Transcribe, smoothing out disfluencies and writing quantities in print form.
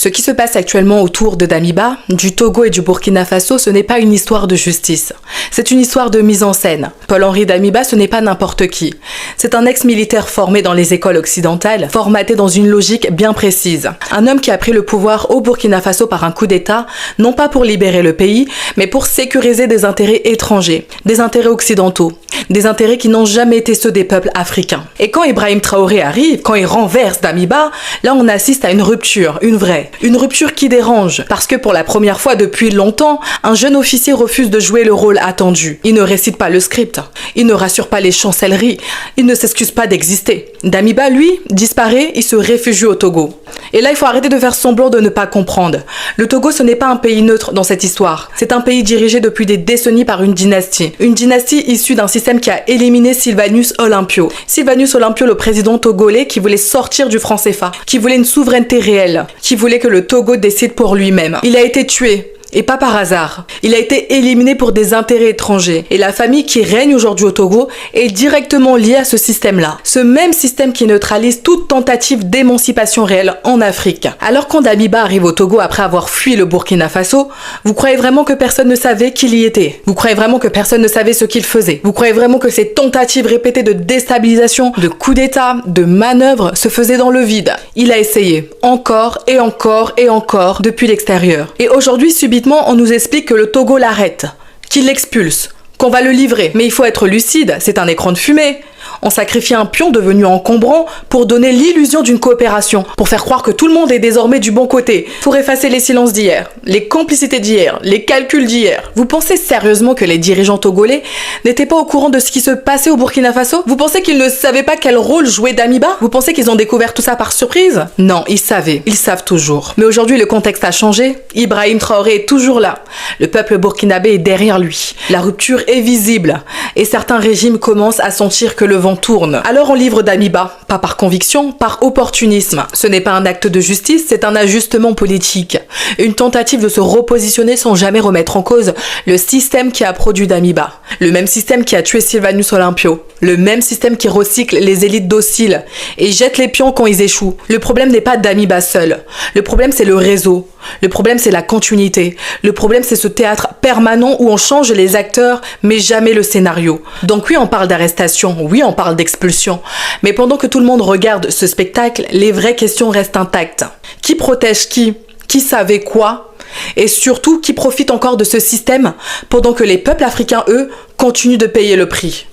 Ce qui se passe actuellement autour de Damiba, du Togo et du Burkina Faso, ce n'est pas une histoire de justice. C'est une histoire de mise en scène. Paul-Henri Damiba, ce n'est pas n'importe qui. C'est un ex-militaire formé dans les écoles occidentales, formaté dans une logique bien précise. Un homme qui a pris le pouvoir au Burkina Faso par un coup d'État, non pas pour libérer le pays, mais pour sécuriser des intérêts étrangers, des intérêts occidentaux, des intérêts qui n'ont jamais été ceux des peuples africains. Et quand Ibrahim Traoré arrive, quand il renverse Damiba, là on assiste à une rupture, une vraie. Une rupture qui dérange, parce que pour la première fois depuis longtemps, un jeune officier refuse de jouer le rôle attendu. Il ne récite pas le script, il ne rassure pas les chancelleries, il ne s'excuse pas d'exister. Damiba, lui, disparaît, il se réfugie au Togo. Et là, il faut arrêter de faire semblant de ne pas comprendre. Le Togo, ce n'est pas un pays neutre dans cette histoire. C'est un pays dirigé depuis des décennies par une dynastie. Une dynastie issue d'un système qui a éliminé Sylvanus Olympio. Sylvanus Olympio, le président togolais qui voulait sortir du franc CFA, qui voulait une souveraineté réelle, qui voulait que le Togo décide pour lui-même. Il a été tué. Et pas par hasard. Il a été éliminé pour des intérêts étrangers. Et la famille qui règne aujourd'hui au Togo est directement liée à ce système-là. Ce même système qui neutralise toute tentative d'émancipation réelle en Afrique. Alors quand Damiba arrive au Togo après avoir fui le Burkina Faso, vous croyez vraiment que personne ne savait qu'il y était? Vous croyez vraiment que personne ne savait ce qu'il faisait? Vous croyez vraiment que ces tentatives répétées de déstabilisation, de coups d'État, de manœuvres se faisaient dans le vide? Il a essayé. Encore et encore et encore depuis l'extérieur. Et aujourd'hui, subitement, on nous explique que le Togo l'arrête, qu'il l'expulse, qu'on va le livrer. Mais il faut être lucide, c'est un écran de fumée. On sacrifie un pion devenu encombrant pour donner l'illusion d'une coopération, pour faire croire que tout le monde est désormais du bon côté, pour effacer les silences d'hier, les complicités d'hier, les calculs d'hier. Vous pensez sérieusement que les dirigeants togolais n'étaient pas au courant de ce qui se passait au Burkina Faso? Vous pensez qu'ils ne savaient pas quel rôle jouait Damiba? Vous pensez qu'ils ont découvert tout ça par surprise? Non, ils savaient, ils savent toujours. Mais aujourd'hui, le contexte a changé. Ibrahim Traoré est toujours là. Le peuple burkinabé est derrière lui. La rupture est visible. Et certains régimes commencent à sentir que le vent tourne. Alors on livre Damiba, pas par conviction, par opportunisme. Ce n'est pas un acte de justice, c'est un ajustement politique. Une tentative de se repositionner sans jamais remettre en cause le système qui a produit Damiba. Le même système qui a tué Sylvanus Olympio. Le même système qui recycle les élites dociles et jette les pions quand ils échouent. Le problème n'est pas Damiba seul. Le problème c'est le réseau. Le problème c'est la continuité. Le problème c'est ce théâtre permanent où on change les acteurs mais jamais le scénario. Donc oui, on parle d'arrestation, oui, on parle d'expulsion. Mais pendant que tout le monde regarde ce spectacle, les vraies questions restent intactes. Qui protège qui? Qui savait quoi? Et surtout, qui profite encore de ce système pendant que les peuples africains, eux, continuent de payer le prix?